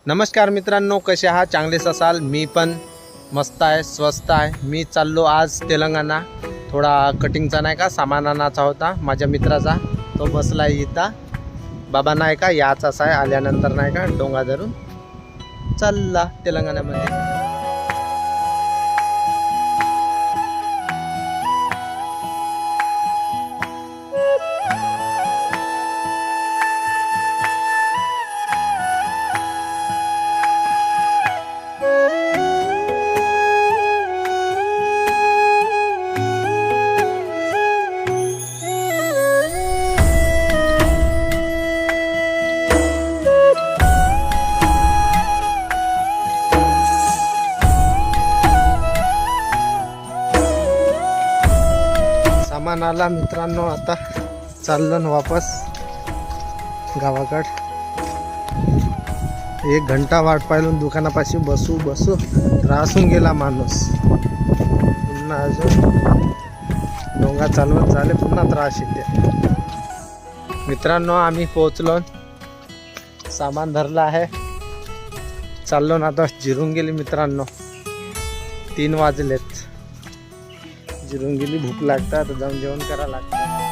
नमस्कार मित्रांनो, कसे आहात? चांगलेच असाल. मी पण मस्त आहे, स्वस्त आहे. मी चाललो आज तेलंगणा. थोडा कटिंगचा नाही का सामान आणायचा होता माझ्या मित्राचा. तो बसला इथं. बाबा नाही का याचाच आहे, आल्यानंतर नाही का डोंगा धरून चालला तेलंगणामध्ये. सामान आला मित्रांनो, आता चाललो ना वापस गावाकड. 1 घंटा वाट पाहिलं दुकानापाशी बसू त्रासून गेला माणूस. पुन्हा अजून डोंगा चालवत झाले, पुन्हा त्रास येते. मित्रांनो आम्ही पोहोचलो, सामान धरलं आहे, चाललो ना आता. जिरून गेली मित्रांनो, 3 वाजलेत. जिरून गेली, भूक लागतात, जाऊन जेवण करायला लागतं.